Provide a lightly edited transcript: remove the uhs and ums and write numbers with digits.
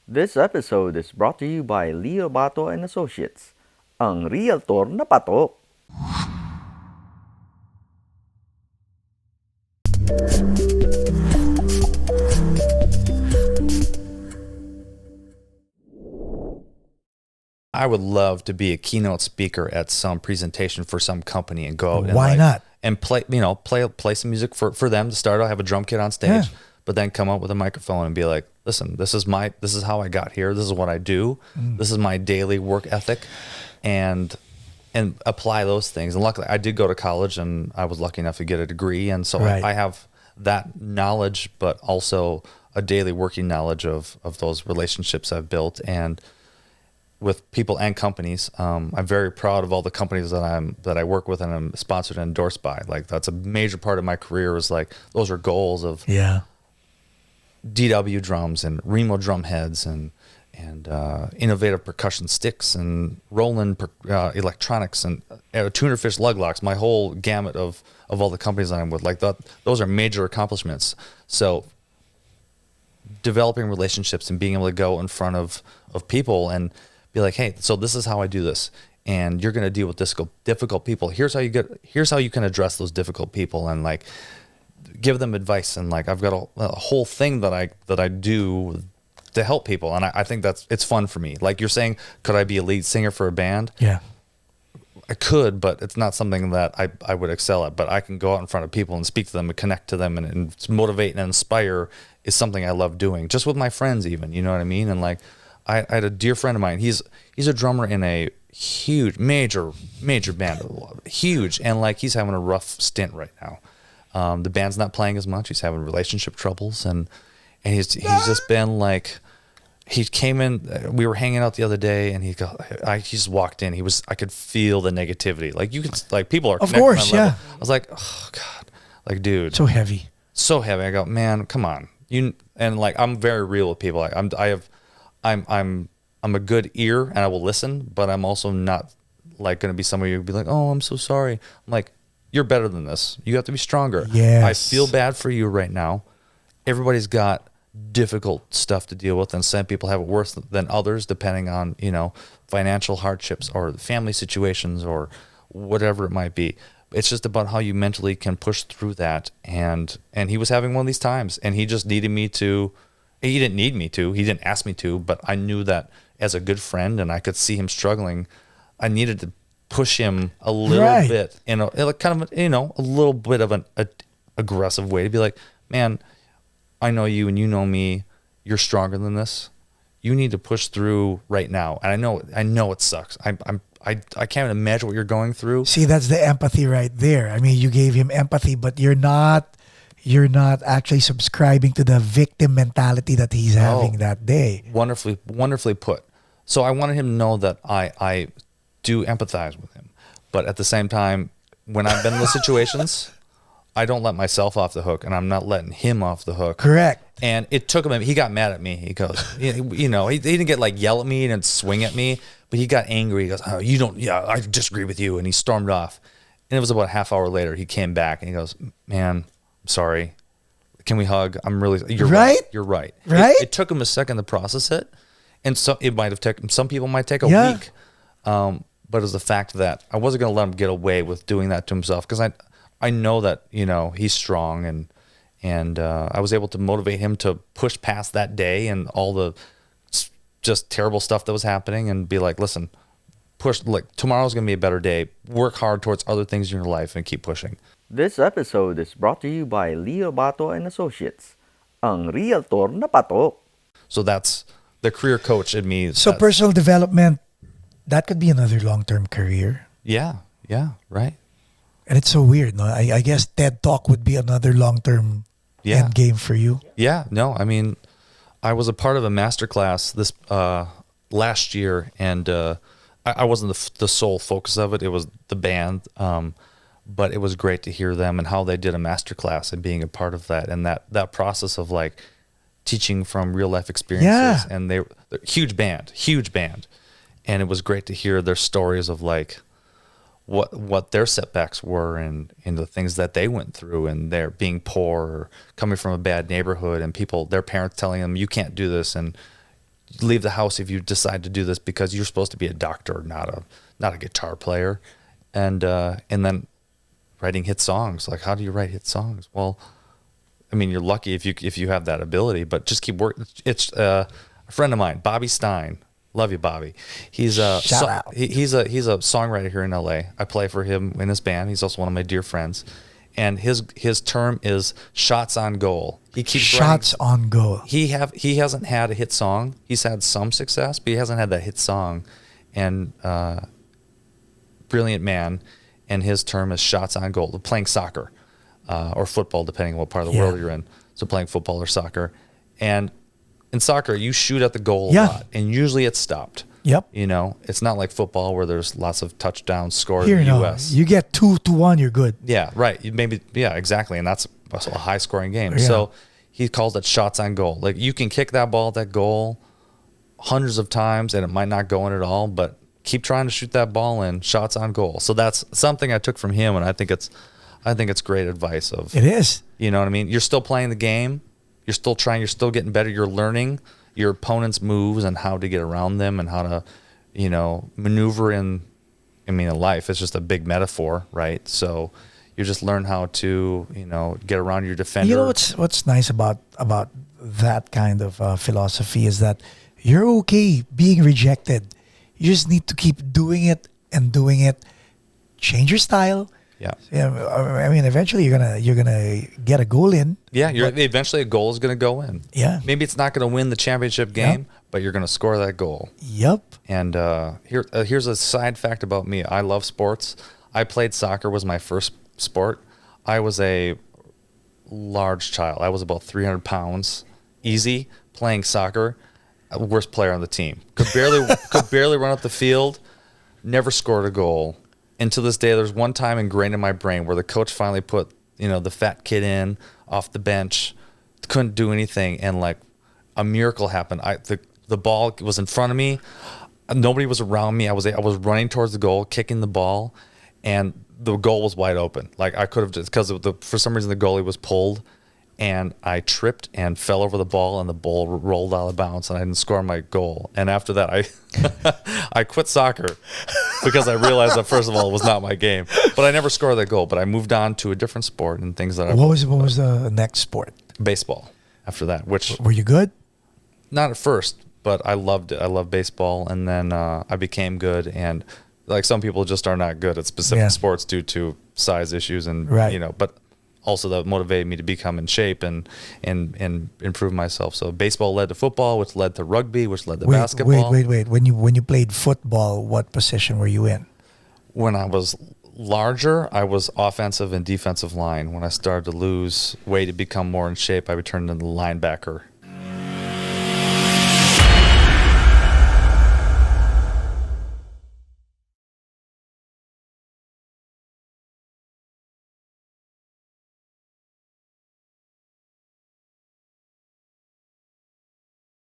This episode is brought to you by Leo Bato and Associates, ang realtor na patok. I would love to be a keynote speaker at some presentation for some company and go out and Why not? and play some music for them to start out, have a drum kit on stage, but then come up with a microphone and be like, listen, this is how I got here. This is what I do. This is my daily work ethic, and apply those things. And luckily I did go to college and I was lucky enough to get a degree. And so Right. I have that knowledge, but also a daily working knowledge of those relationships I've built and with people and companies. I'm very proud of all the companies that I work with and I'm sponsored and endorsed by. Like that's a major part of my career is like, those are goals of Yeah. DW drums and Remo drum heads and innovative percussion sticks and Roland electronics and tunerfish lug locks. My whole gamut of all the companies that I'm with, like that, those are major accomplishments. So developing relationships and being able to go in front of people and be like, hey, so this is how I do this, and you're going to deal with difficult people. Here's how you can address those difficult people, and like give them advice. And like I've got a whole thing that I do to help people, and I think it's fun for me. Like you're saying, could I be a lead singer for a band? Yeah. I could, but it's not something that I would excel at. But I can go out in front of people and speak to them and connect to them and motivate and inspire is something I love doing, just with my friends even, you know what I mean? And like I had a dear friend of mine, he's a drummer in a huge, major band, huge, and like he's having a rough stint right now. The band's not playing as much, he's having relationship troubles, and he's just been like, he came in, we were hanging out the other day, and he just walked in. I could feel the negativity. Like you could, like people are. Of course, on that level. yeah. I was like, oh God, like dude, So heavy. so heavy. I go, man, come on, and like I'm very real with people. Like I'm a good ear and I will listen, but I'm also not like going to be somebody who'd be like, oh, I'm so sorry. I'm like, you're better than this. You have to be stronger. Yes. I feel bad for you right now. Everybody's got difficult stuff to deal with, and some people have it worse than others depending on, financial hardships or family situations or whatever it might be. It's just about how you mentally can push through that. And he was having one of these times, and he just needed me to. He didn't need me to. He didn't ask me to, but I knew that as a good friend, and I could see him struggling. I needed to push him a little Right. bit in a kind of a little bit of an aggressive way to be like, man, I know you and you know me. You're stronger than this. You need to push through right now. And I know it sucks. I can't imagine what you're going through. See, that's the empathy right there. I mean, you gave him empathy, but you're not actually subscribing to the victim mentality that he's having that day. Wonderfully put. So I wanted him to know that I do empathize with him, but at the same time, when I've been in those situations, I don't let myself off the hook, and I'm not letting him off the hook. Correct. And it took him. He got mad at me. He goes, he didn't get like yell at me and swing at me, but he got angry. He goes, oh, you don't. Yeah, I disagree with you, and he stormed off. And it was about a half hour later. He came back and he goes, man, I'm sorry. Can we hug? You're right. You're right. Right? It took him a second to process it. And so it might have taken, some people might take a week. But it was the fact that I wasn't going to let him get away with doing that to himself, because I know that, he's strong, and I was able to motivate him to push past that day and all the just terrible stuff that was happening and be like, listen, push, like tomorrow's going to be a better day. Work hard towards other things in your life and keep pushing. This episode is brought to you by Leo Bato and Associates, ang realtor na patok. So that's the career coach in me. So personal development, that could be another long-term career. Yeah, right. And it's so weird, no? I guess TED Talk would be another long-term end game for you. Yeah, no, I mean, I was a part of a masterclass this last year, and I wasn't the sole focus of it. It was the band, but it was great to hear them and how they did a masterclass and being a part of that, and that process of like teaching from real life experiences. Yeah. And they're huge band, and it was great to hear their stories of like what their setbacks were and the things that they went through, and they're being poor or coming from a bad neighborhood, and their parents telling them you can't do this, and leave the house if you decide to do this because you're supposed to be a doctor, not a guitar player. And then writing hit songs. Like, how do you write hit songs? Well, I mean, you're lucky if you have that ability, but just keep working. It's a friend of mine, Bobby Stein. Love you, Bobby. He's a Shout out. He's a songwriter here in LA. I play for him in his band. He's also one of my dear friends. And his term is shots on goal. He keeps Shots on goal. He hasn't had a hit song. He's had some success, but he hasn't had that hit song. And brilliant man, and his term is shots on goal. Playing soccer or football, depending on what part of the world you're in. So playing football or soccer, and in soccer you shoot at the goal a lot, and usually it's stopped. Yep. You know, it's not like football where there's lots of touchdowns scored Here, in the no. U.S. You get 2-1, you're good. Yeah, right. Exactly. And that's a high scoring game. Yeah. So he calls it shots on goal. Like, you can kick that ball at that goal hundreds of times and it might not go in at all, but keep trying to shoot that ball in, shots on goal. So that's something I took from him, and I think it's great advice of, It is. you know what I mean? You're still playing the game. You're still trying, you're still getting better. You're learning your opponent's moves and how to get around them and how to, you know, maneuver in life. It's just a big metaphor, right? So you just learn how to, you know, get around your defender. You know what's nice about that kind of philosophy is that you're okay being rejected. You just need to keep doing it and doing it. Change your style. Yeah. I mean, eventually you're gonna get a goal in. Yeah, eventually a goal is going to go in. Yeah. Maybe it's not going to win the championship game, but you're going to score that goal. Yep. And here's a side fact about me. I love sports. I played soccer, was my first sport. I was a large child. I was about 300 pounds, easy, playing soccer. Worst player on the team. Could barely run up the field. Never scored a goal. And to this day, there's one time ingrained in my brain where the coach finally put, you know, the fat kid in off the bench, couldn't do anything, and like a miracle happened. The ball was in front of me, nobody was around me. I was running towards the goal, kicking the ball, and the goal was wide open. Like, I could have just, because for some reason the goalie was pulled, and I tripped and fell over the ball, and the ball rolled out of bounds, and I didn't score my goal. And after that, I quit soccer because I realized that, first of all, it was not my game. But I never scored that goal. But I moved on to a different sport and things that What was the next sport? baseball after that, which Were you good? not at first, but I loved it. I loved baseball, and then I became good. And like, some people just are not good at specific sports due to size issues, and you know, but also that motivated me to become in shape and improve myself. So baseball led to football, which led to rugby, which led to basketball. Wait. When you played football, what position were you in? When I was larger, I was offensive and defensive line. When I started to lose weight to become more in shape, I returned to the linebacker